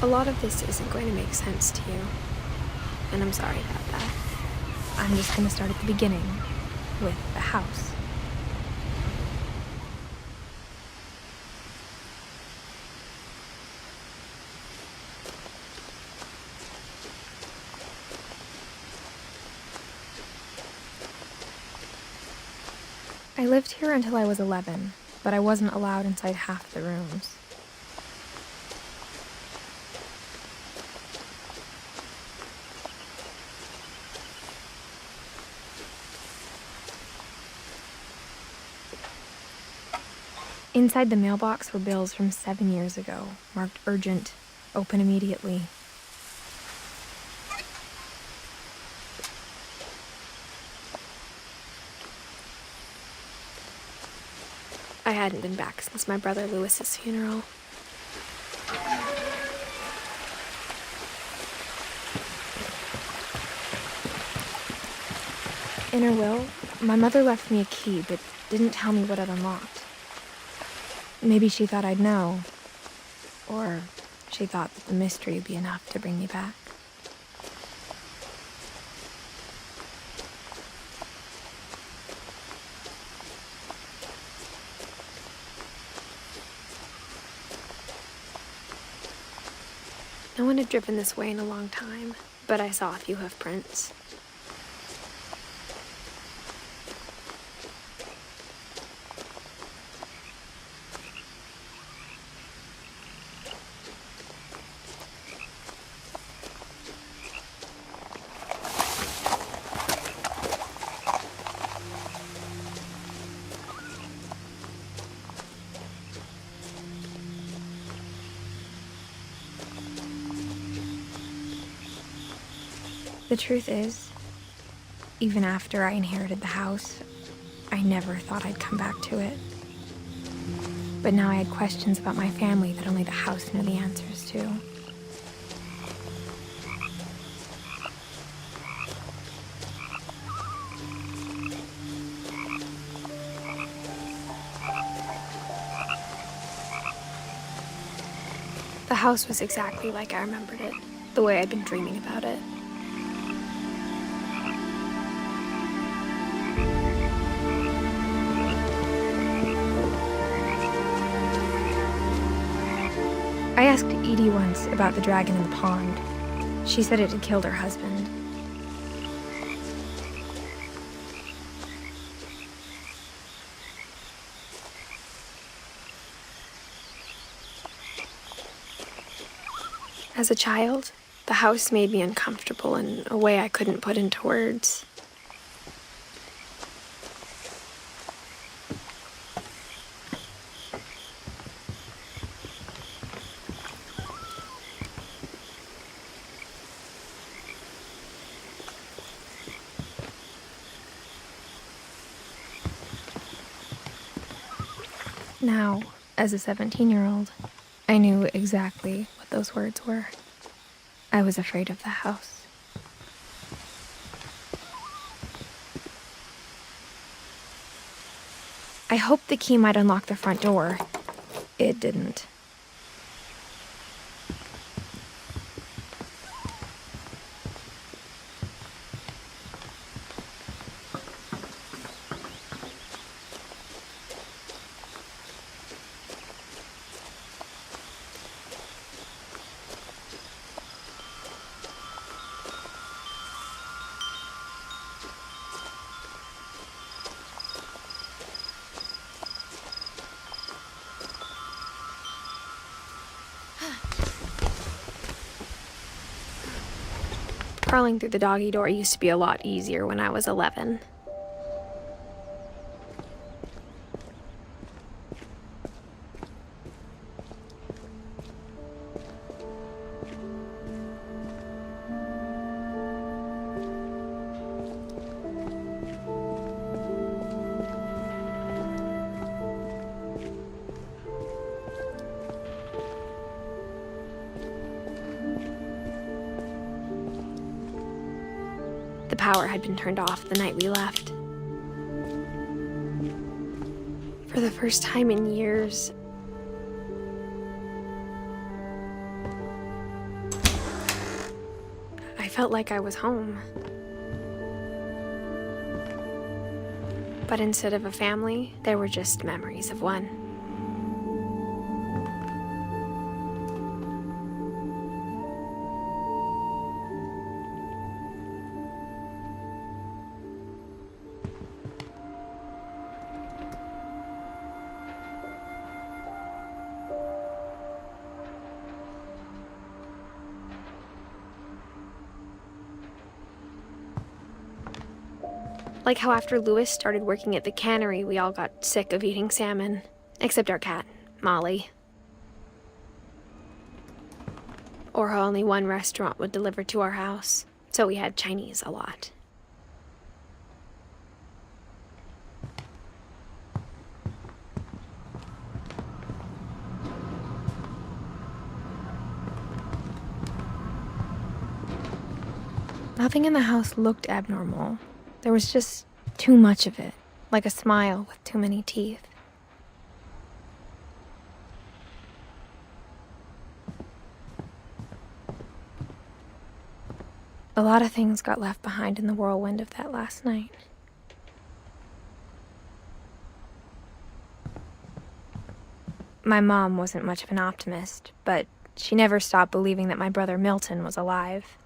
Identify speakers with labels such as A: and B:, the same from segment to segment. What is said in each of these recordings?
A: A lot of this isn't going to make sense to you, and I'm sorry about that. I'm just going to start at the beginning, with the house. I lived here until I was 11, but I wasn't allowed inside half the rooms. Inside the mailbox were bills from 7 years ago, marked urgent, open immediately. I hadn't been back since my brother Lewis's funeral. In her will, my mother left me a key, but didn't tell me what it unlocked. Maybe she thought I'd know, or she thought that the mystery would be enough to bring me back. No one had driven this way in a long time, but I saw a few hoof prints. The truth is, even after I inherited the house, I never thought I'd come back to it. But now I had questions about my family that only the house knew the answers to. The house was exactly like I remembered it, the way I'd been dreaming about it. I asked Edie once about the dragon in the pond. She said it had killed her husband. As a child, the house made me uncomfortable in a way I couldn't put into words. Now, as a 17-year-old, I knew exactly what those words were. I was afraid of the house. I hoped the key might unlock the front door. It didn't. Crawling through the doggy door used to be a lot easier when I was 11. The power had been turned off the night we left. For the first time in years, felt like I was home. But instead of a family, there were just memories of one. Like how after Louis started working at the cannery, we all got sick of eating salmon. Except our cat, Molly. Or how only one restaurant would deliver to our house, so we had Chinese a lot. Nothing in the house looked abnormal. There was just too much of it, like a smile with too many teeth. A lot of things got left behind in the whirlwind of that last night. My mom wasn't much of an optimist, but she never stopped believing that my brother Milton was alive.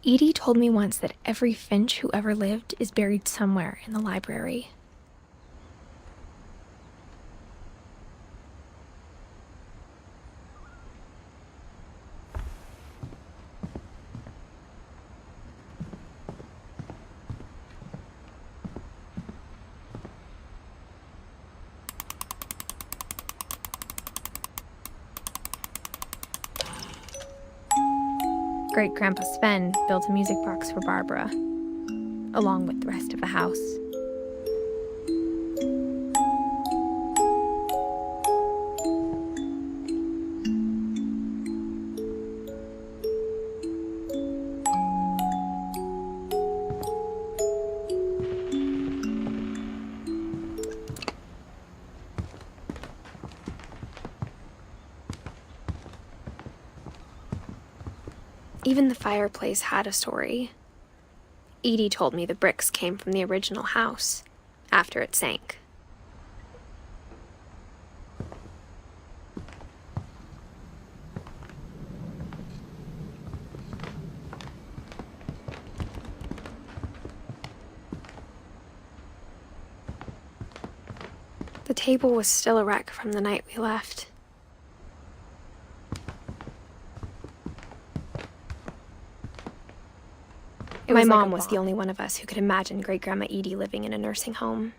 A: Edie told me once that every Finch who ever lived is buried somewhere in the library. Great-Grandpa Sven built a music box for Barbara, along with the rest of the house. Even the fireplace had a story. Edie told me the bricks came from the original house, after it sank. The table was still a wreck from the night we left. My mom was the only one of us who could imagine Great-Grandma Edie living in a nursing home.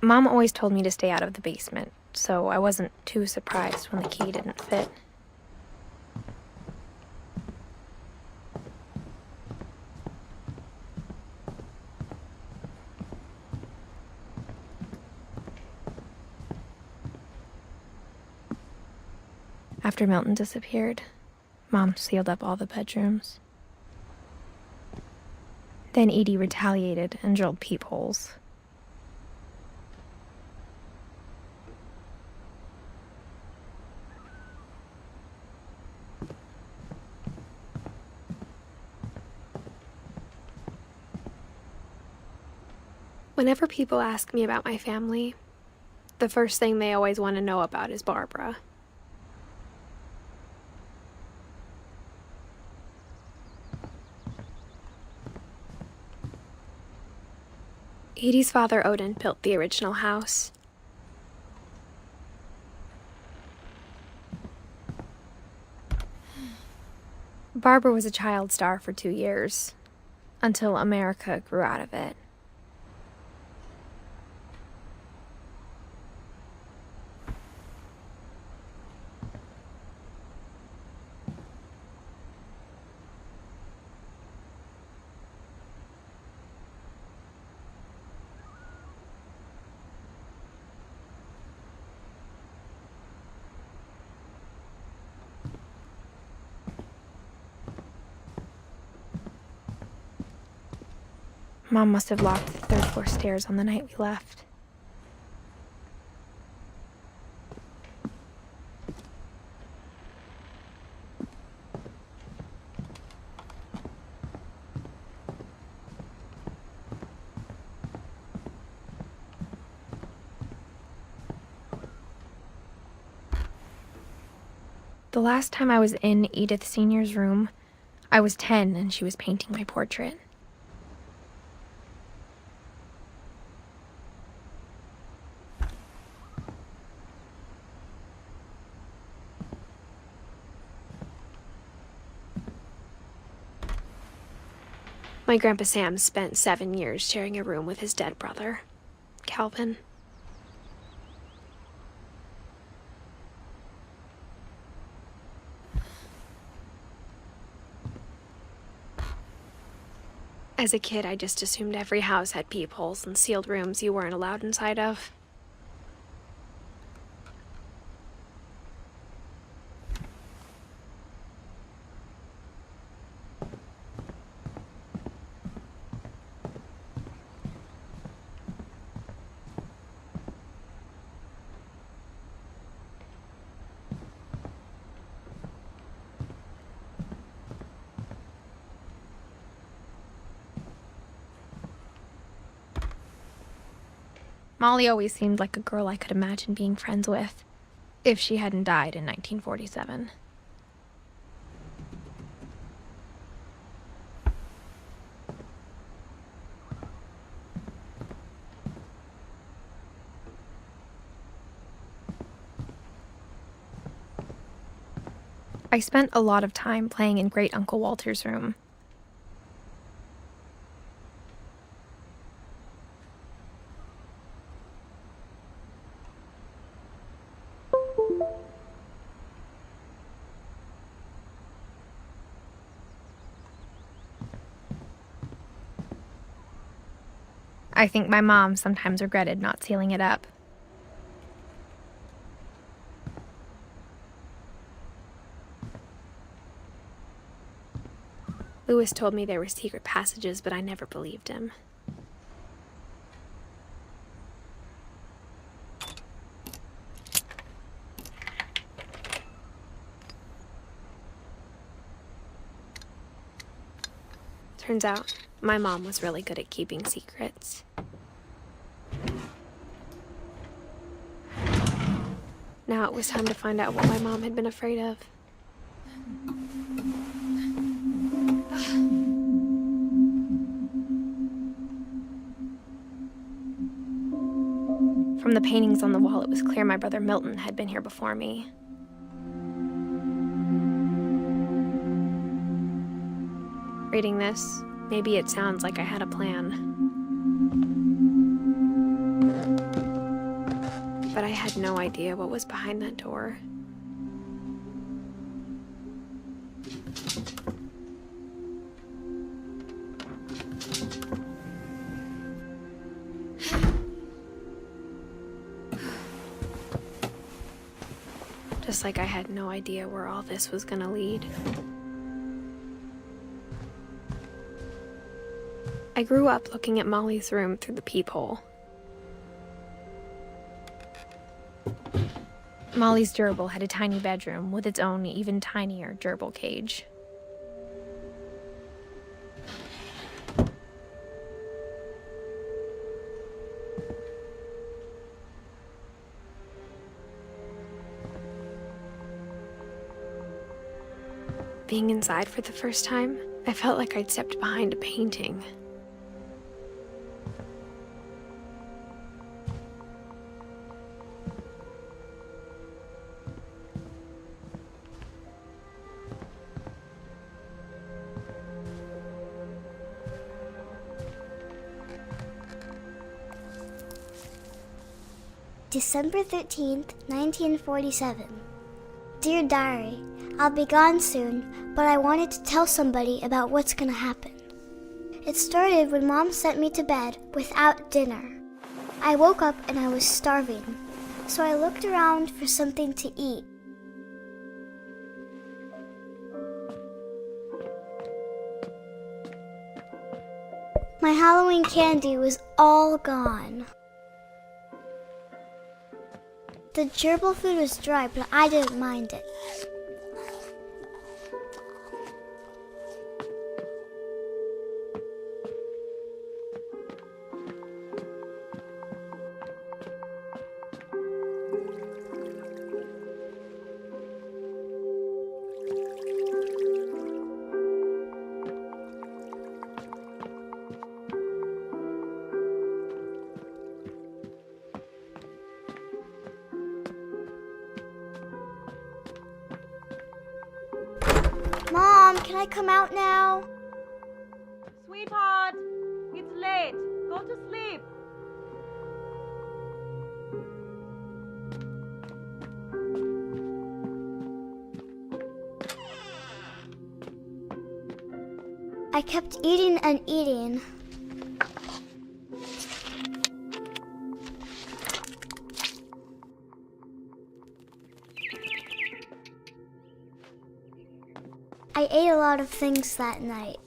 A: Mom always told me to stay out of the basement, so I wasn't too surprised when the key didn't fit. After Milton disappeared, Mom sealed up all the bedrooms. Then Edie retaliated and drilled peepholes. Whenever people ask me about my family, the first thing they always want to know about is Barbara. Edie's father, Odin, built the original house. Barbara was a child star for 2 years. until America grew out of it. Mom must have locked the third floor stairs on the night we left. The last time I was in Edith Sr.'s room, I was 10 and she was painting my portrait. My Grandpa Sam spent 7 years sharing a room with his dead brother, Calvin. As a kid, I just assumed every house had peepholes and sealed rooms you weren't allowed inside of. Molly always seemed like a girl I could imagine being friends with, if she hadn't died in 1947. I spent a lot of time playing in Great Uncle Walter's room. I think my mom sometimes regretted not sealing it up. Lewis told me there were secret passages, but I never believed him. Turns out, my mom was really good at keeping secrets. Now it was time to find out what my mom had been afraid of. From the paintings on the wall, it was clear my brother Milton had been here before me. Reading this, maybe it sounds like I had a plan. But I had no idea what was behind that door. Just like I had no idea where all this was gonna lead. I grew up looking at Molly's room through the peephole. Molly's gerbil had a tiny bedroom with its own even tinier gerbil cage. Being inside for the first time, I felt like I'd stepped behind a painting.
B: December 13th, 1947. Dear Diary, I'll be gone soon, but I wanted to tell somebody about what's gonna happen. It started when Mom sent me to bed without dinner. I woke up and I was starving, so I looked around for something to eat. My Halloween candy was all gone. The gerbil food was dry, but I didn't mind it. Mom, can I come out now?
C: Sweetheart, it's late. Go to sleep.
B: I kept eating and eating. I ate a lot of things that night.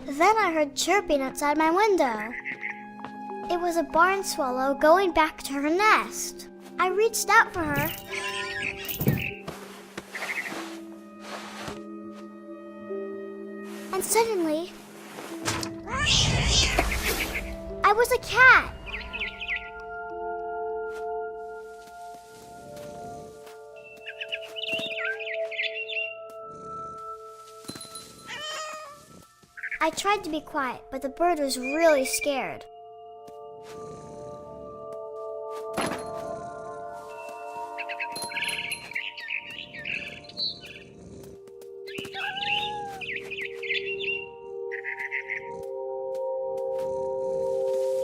B: Then I heard chirping outside my window. It was a barn swallow going back to her nest. I reached out for her. And suddenly, I was a cat. I tried to be quiet, but the bird was really scared.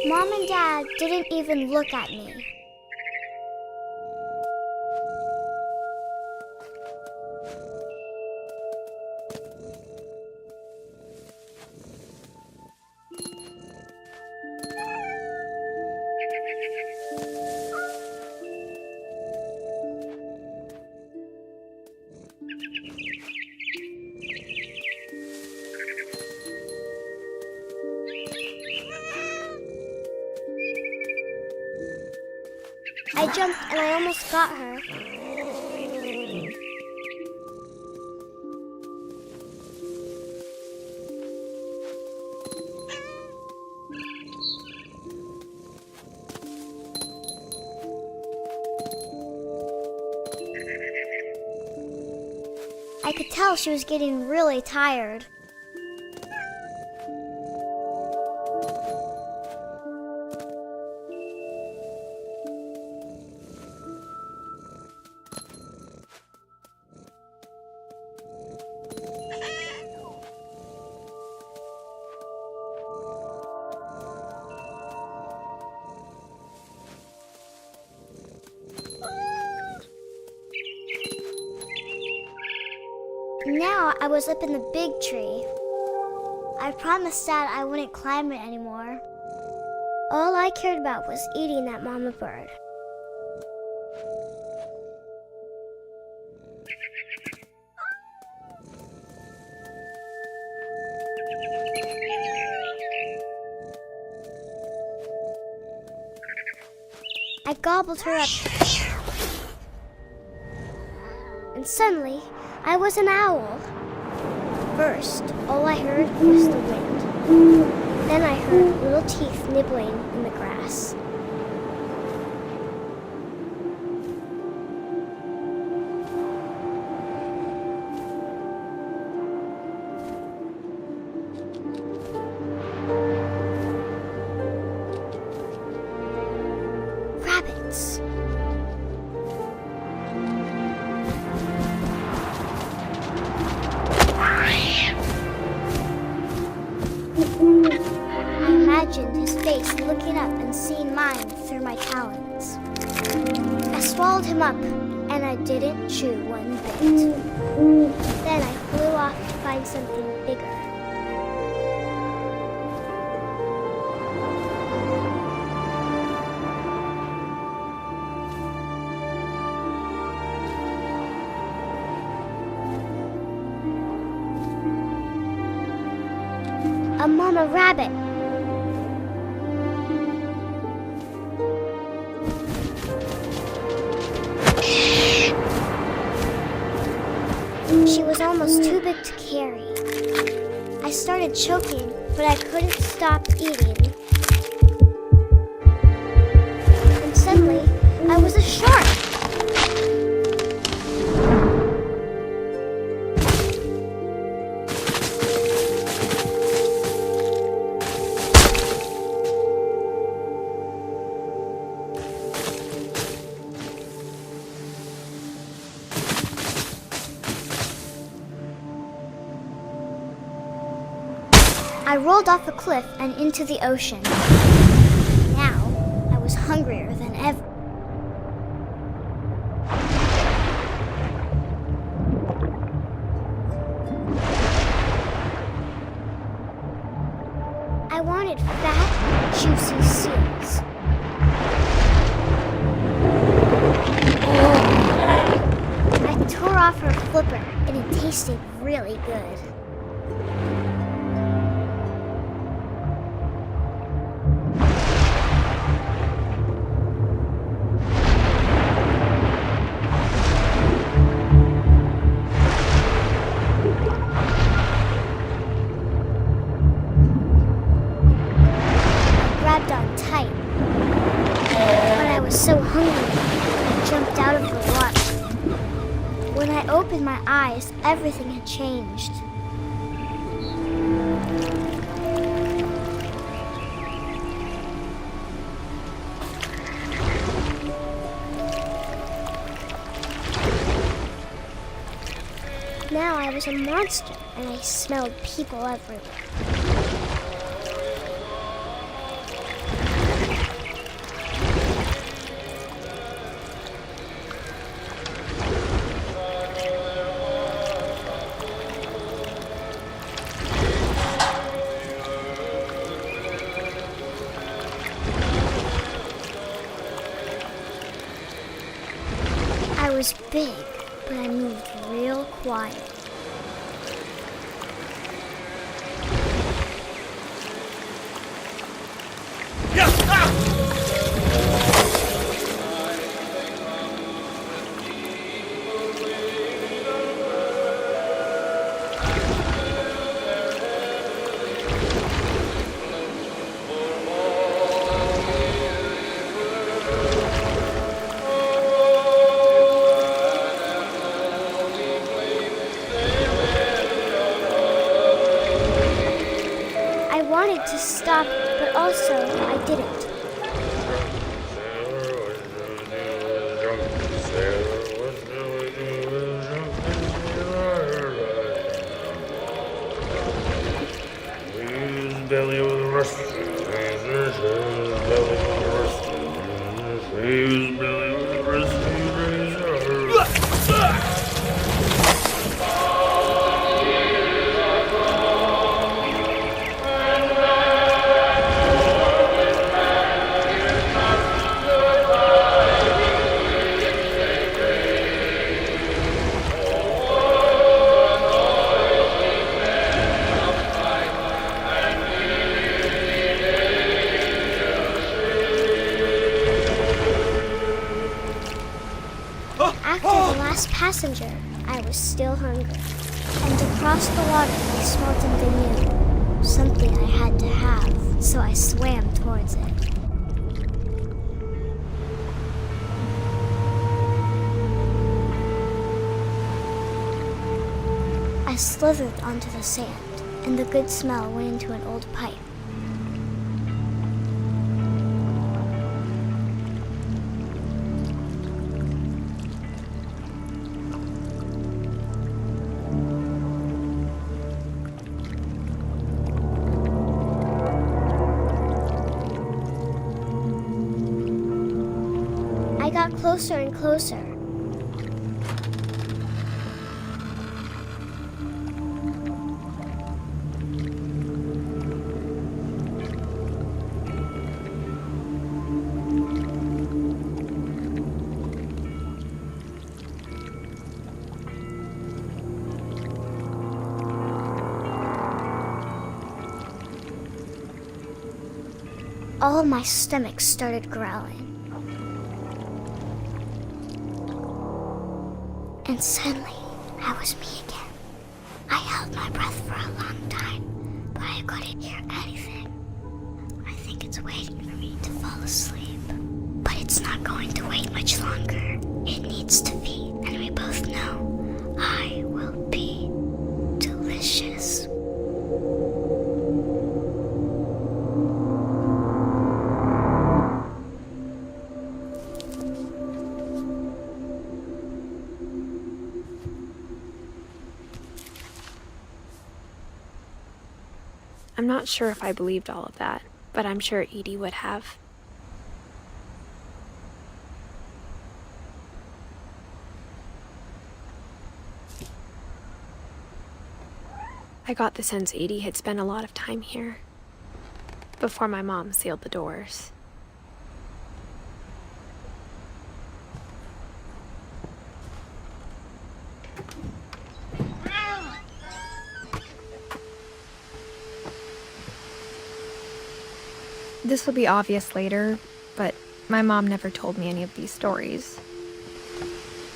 B: Mom and Dad didn't even look at me. I jumped and I almost got her. I could tell she was getting really tired. Now I was up in the big tree. I promised Dad I wouldn't climb it anymore. All I cared about was eating that mama bird. I gobbled her up. And suddenly, I was an owl. First, all I heard was the wind. Then I heard little teeth nibbling in the grass. imagined his face looking up and seeing mine through my talons. I swallowed him up, and I didn't chew one bit. Then I flew off to find something bigger. A mama rabbit. She was almost too big to carry. I started choking, but I couldn't stop eating. And suddenly, I was a shark. I rolled off a cliff and into the ocean. Now, I was hungrier than ever. I wanted fat, juicy seals. I tore off her flipper, and it tasted really good. So hungry, I jumped out of the water. When I opened my eyes, everything had changed. Now I was a monster, and I smelled people everywhere. I was big, but I moved real quiet. To stop, but also I didn't. Passenger, I was still hungry, and across the water I smelled something new, something I had to have, so I swam towards it. I slithered onto the sand, and the good smell went into an old pipe. got closer and closer. All of my stomach started growling. And suddenly, I was me again. I held my breath for a long time, but I couldn't hear anything. I think it's waiting for me to fall asleep. But it's not going to wait much longer. It needs to feed, and we both know I will be delicious.
A: I'm not sure if I believed all of that, but I'm sure Edie would have. I got the sense Edie had spent a lot of time here, before my mom sealed the doors. This will be obvious later, but my mom never told me any of these stories.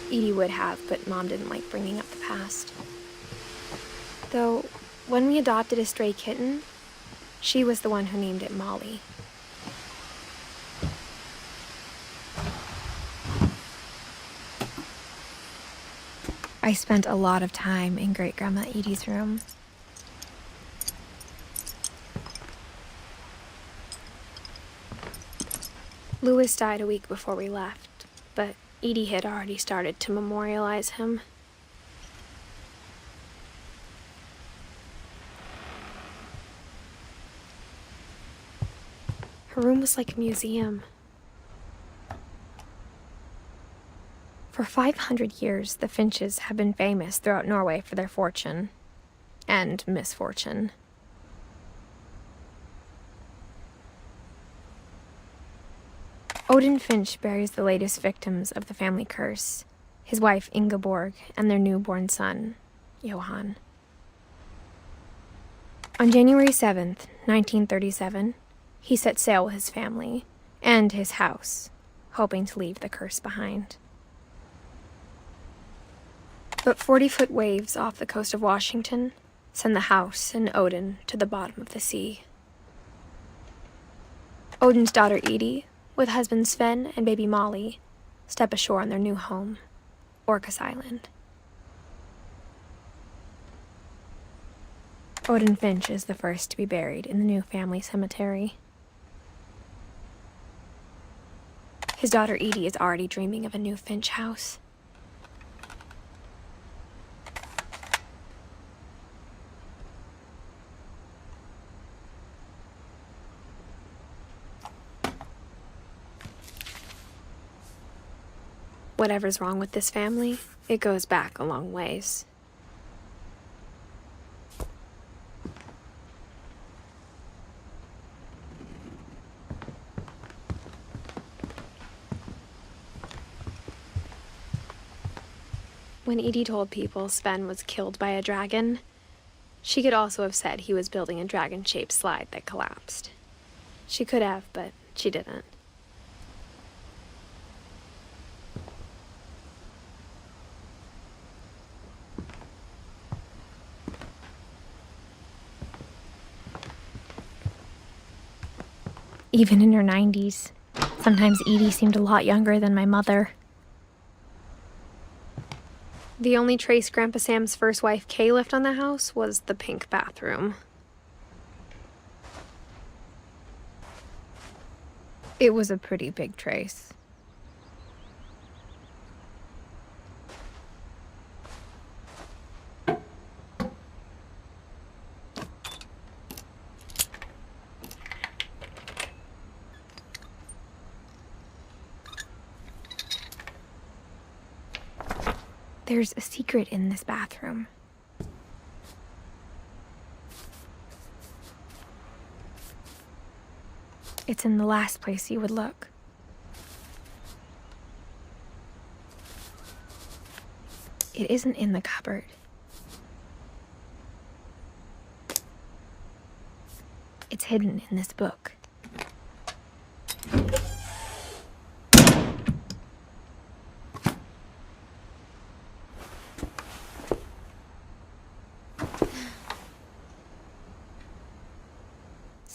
A: Edie would have, but Mom didn't like bringing up the past. Though, when we adopted a stray kitten, she was the one who named it Molly. I spent a lot of time in Great-Grandma Edie's room. Louis died a week before we left, but Edie had already started to memorialize him. Her room was like a museum. For 500 years, the Finches have been famous throughout Norway for their fortune and misfortune. Odin Finch buries the latest victims of the family curse, his wife Ingeborg and their newborn son, Johan. On January 7th, 1937, he set sail with his family and his house, hoping to leave the curse behind. But 40-foot waves off the coast of Washington send the house and Odin to the bottom of the sea. Odin's daughter Edie, with husband Sven and baby Molly, step ashore on their new home, Orcas Island. Odin Finch is the first to be buried in the new family cemetery. His daughter Edie is already dreaming of a new Finch house. Whatever's wrong with this family, it goes back a long ways. When Edie told people Sven was killed by a dragon, she could also have said he was building a dragon-shaped slide that collapsed. She could have, but she didn't. Even in her 90s, sometimes Edie seemed a lot younger than my mother. The only trace Grandpa Sam's first wife Kay left on the house was the pink bathroom. It was a pretty big trace. There's a secret in this bathroom. It's in the last place you would look. It isn't in the cupboard. It's hidden in this book.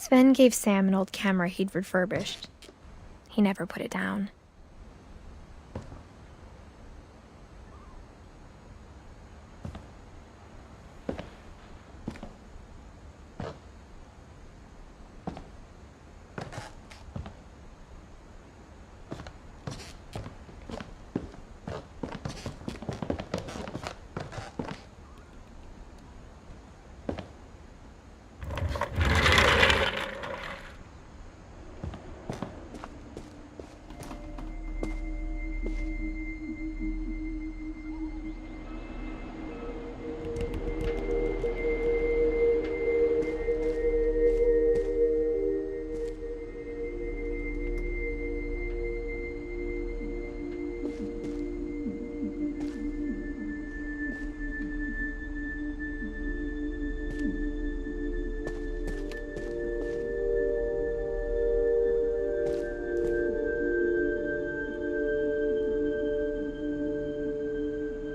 A: Sven gave Sam an old camera he'd refurbished. He never put it down.